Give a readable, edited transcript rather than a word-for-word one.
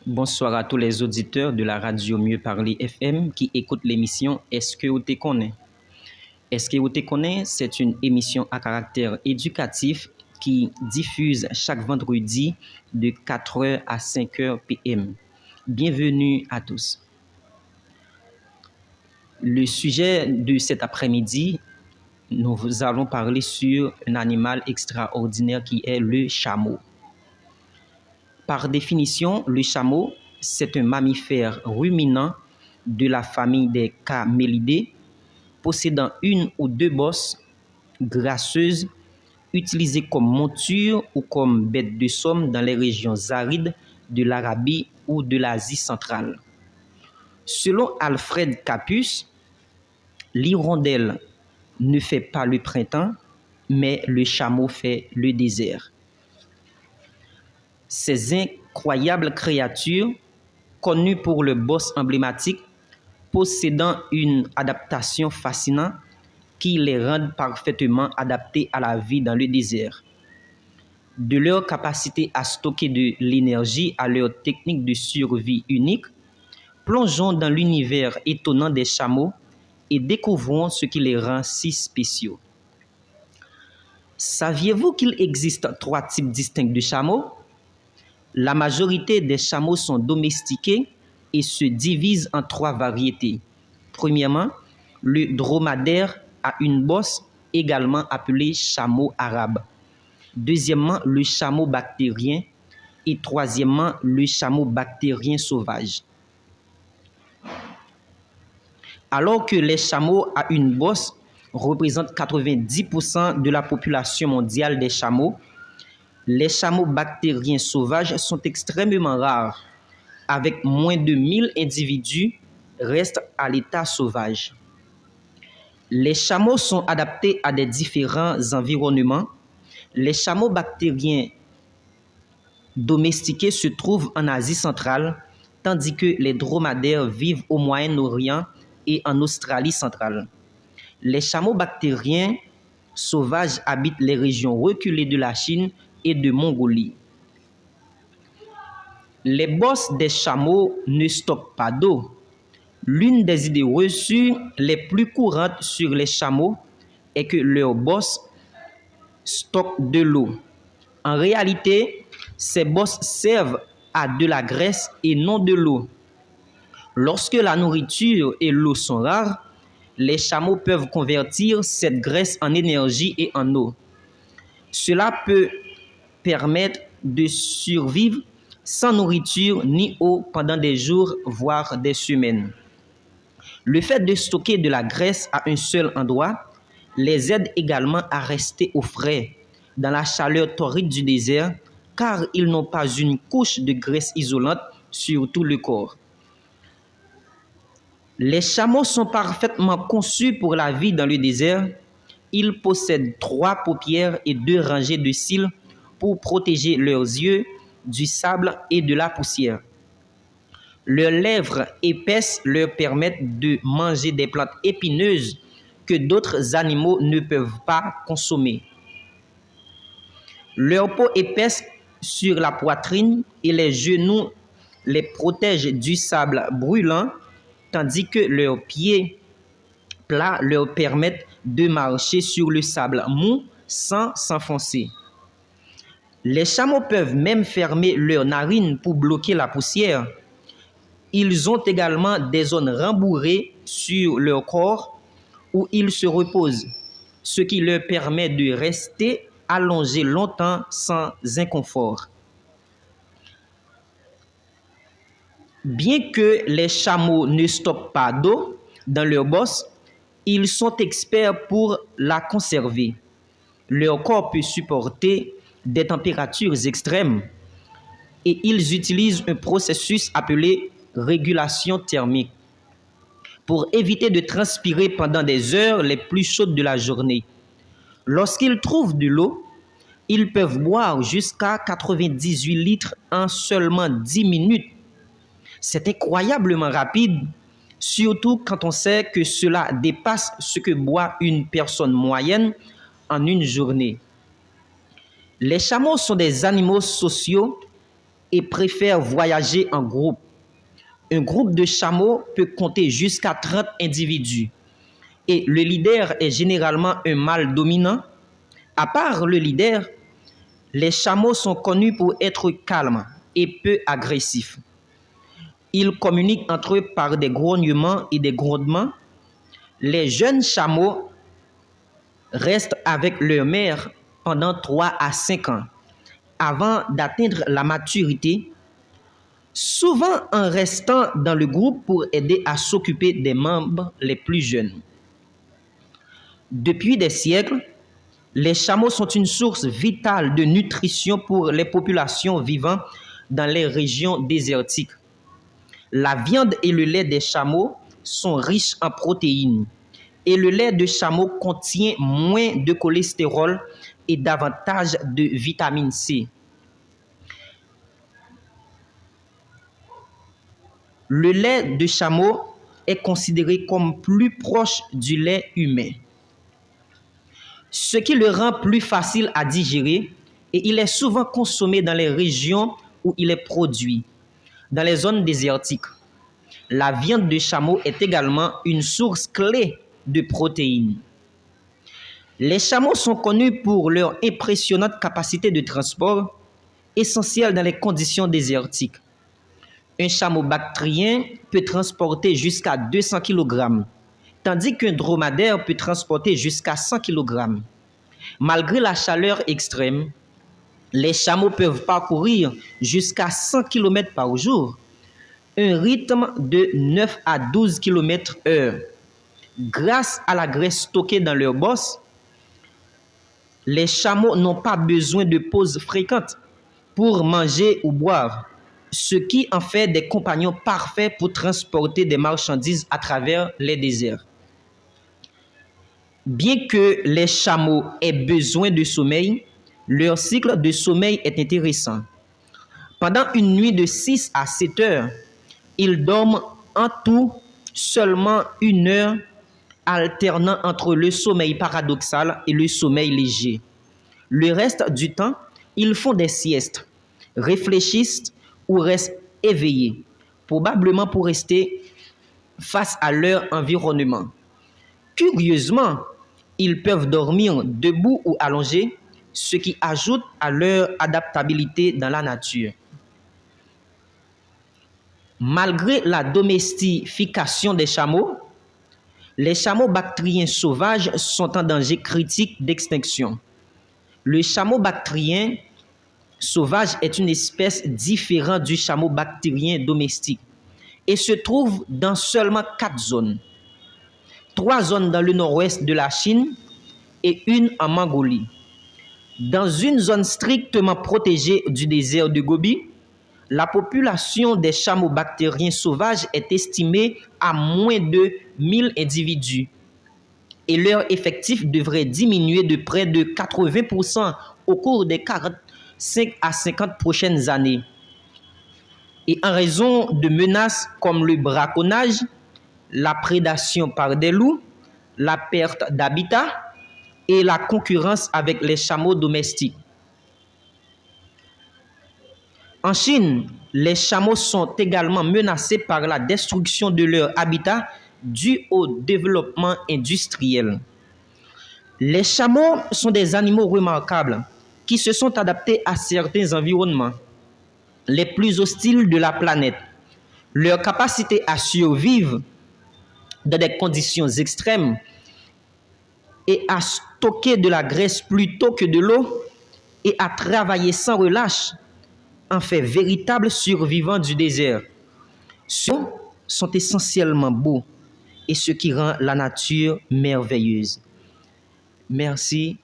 Bonsoir à tous les auditeurs de la radio Mieux Parler FM qui écoutent l'émission Est-ce que vous te connaissez? Est-ce que vous te connaissez? C'est une émission à caractère éducatif qui diffuse chaque vendredi de 4h à 5h PM. Bienvenue à tous. Le sujet de cet après-midi, nous allons parler sur un animal extraordinaire qui est le chameau. Par définition, le chameau, c'est un mammifère ruminant de la famille des camélidés, possédant une ou deux bosses grasseuses, utilisées comme monture ou comme bête de somme dans les régions arides de l'Arabie ou de l'Asie centrale. Selon Alfred Capus, l'hirondelle ne fait pas le printemps, mais le chameau fait le désert. Ces incroyables créatures, connues pour le boss emblématique, possédant une adaptation fascinante qui les rend parfaitement adaptés à la vie dans le désert. De leur capacité à stocker de l'énergie à leur technique de survie unique, plongeons dans l'univers étonnant des chameaux et découvrons ce qui les rend si spéciaux. Saviez-vous qu'il existe 3 types distincts de chameaux? La majorité des chameaux sont domestiqués et se divisent en 3 variétés. Premièrement, le dromadaire à une bosse, également appelé chameau arabe. Deuxièmement, le chameau bactérien. Et troisièmement, le chameau bactérien sauvage. Alors que les chameaux à une bosse représentent 90% de la population mondiale des chameaux, les chameaux bactériens sauvages sont extrêmement rares, avec moins de 1000 individus restent à l'état sauvage. Les chameaux sont adaptés à des différents environnements. Les chameaux bactériens domestiqués se trouvent en Asie centrale, tandis que les dromadaires vivent au Moyen-Orient et en Australie centrale. Les chameaux bactériens sauvages habitent les régions reculées de la Chine et de Mongolie. Les bosses des chameaux ne stockent pas d'eau. L'une des idées reçues les plus courantes sur les chameaux est que leurs bosses stockent de l'eau. En réalité, ces bosses servent à de la graisse et non de l'eau. Lorsque la nourriture et l'eau sont rares, les chameaux peuvent convertir cette graisse en énergie et en eau. Cela peut permettre de survivre sans nourriture ni eau pendant des jours, voire des semaines. Le fait de stocker de la graisse à un seul endroit les aide également à rester au frais dans la chaleur torride du désert, car ils n'ont pas une couche de graisse isolante sur tout le corps. Les chameaux sont parfaitement conçus pour la vie dans le désert. Ils possèdent 3 paupières et 2 rangées de cils pour protéger leurs yeux du sable et de la poussière. Leurs lèvres épaisses leur permettent de manger des plantes épineuses que d'autres animaux ne peuvent pas consommer. Leur peau épaisse sur la poitrine et les genoux les protègent du sable brûlant, tandis que leurs pieds plats leur permettent de marcher sur le sable mou sans s'enfoncer. Les chameaux peuvent même fermer leurs narines pour bloquer la poussière. Ils ont également des zones rembourrées sur leur corps où ils se reposent, ce qui leur permet de rester allongés longtemps sans inconfort. Bien que les chameaux ne stockent pas d'eau dans leur bosse, ils sont experts pour la conserver. Leur corps peut supporter des températures extrêmes et ils utilisent un processus appelé régulation thermique pour éviter de transpirer pendant des heures les plus chaudes de la journée. Lorsqu'ils trouvent de l'eau, ils peuvent boire jusqu'à 98 litres en seulement 10 minutes. C'est incroyablement rapide, surtout quand on sait que cela dépasse ce que boit une personne moyenne en une journée. Les chameaux sont des animaux sociaux et préfèrent voyager en groupe. Un groupe de chameaux peut compter jusqu'à 30 individus et le leader est généralement un mâle dominant. À part le leader, les chameaux sont connus pour être calmes et peu agressifs. Ils communiquent entre eux par des grognements et des grondements. Les jeunes chameaux restent avec leur mère pendant 3 à 5 ans avant d'atteindre la maturité, souvent en restant dans le groupe pour aider à s'occuper des membres les plus jeunes. Depuis des siècles, les chameaux sont une source vitale de nutrition pour les populations vivant dans les régions désertiques. La viande et le lait des chameaux sont riches en protéines et le lait de chameau contient moins de cholestérol et davantage de vitamine C. Le lait de chameau est considéré comme plus proche du lait humain, ce qui le rend plus facile à digérer et il est souvent consommé dans les régions où il est produit, dans les zones désertiques. La viande de chameau est également une source clé de protéines. Les chameaux sont connus pour leur impressionnante capacité de transport, essentielle dans les conditions désertiques. Un chameau bactrien peut transporter jusqu'à 200 kg, tandis qu'un dromadaire peut transporter jusqu'à 100 kg. Malgré la chaleur extrême, les chameaux peuvent parcourir jusqu'à 100 km par jour, un rythme de 9 à 12 km/h. Grâce à la graisse stockée dans leur bosse, les chameaux n'ont pas besoin de pauses fréquentes pour manger ou boire, ce qui en fait des compagnons parfaits pour transporter des marchandises à travers les déserts. Bien que les chameaux aient besoin de sommeil, leur cycle de sommeil est intéressant. Pendant une nuit de 6 à 7 heures, ils dorment en tout seulement 1 heure, alternant entre le sommeil paradoxal et le sommeil léger. Le reste du temps, ils font des siestes, réfléchissent ou restent éveillés, probablement pour rester face à leur environnement. Curieusement, ils peuvent dormir debout ou allongés, ce qui ajoute à leur adaptabilité dans la nature. Malgré la domestication des chameaux, les chameaux bactriens sauvages sont en danger critique d'extinction. Le chameau bactrien sauvage est une espèce différente du chameau bactrien domestique et se trouve dans seulement 4 zones. 3 zones dans le nord-ouest de la Chine et 1 en Mongolie. Dans une zone strictement protégée du désert de Gobi, la population des chameaux bactériens sauvages est estimée à moins de 1000 individus et leur effectif devrait diminuer de près de 80% au cours des 45 à 50 prochaines années. Et en raison de menaces comme le braconnage, la prédation par des loups, la perte d'habitat et la concurrence avec les chameaux domestiques. En Chine, les chameaux sont également menacés par la destruction de leur habitat due au développement industriel. Les chameaux sont des animaux remarquables qui se sont adaptés à certains environnements les plus hostiles de la planète. Leur capacité à survivre dans des conditions extrêmes et à stocker de la graisse plutôt que de l'eau et à travailler sans relâche en fait véritables survivants du désert. Ceux sont essentiellement beaux et ce qui rend la nature merveilleuse. Merci.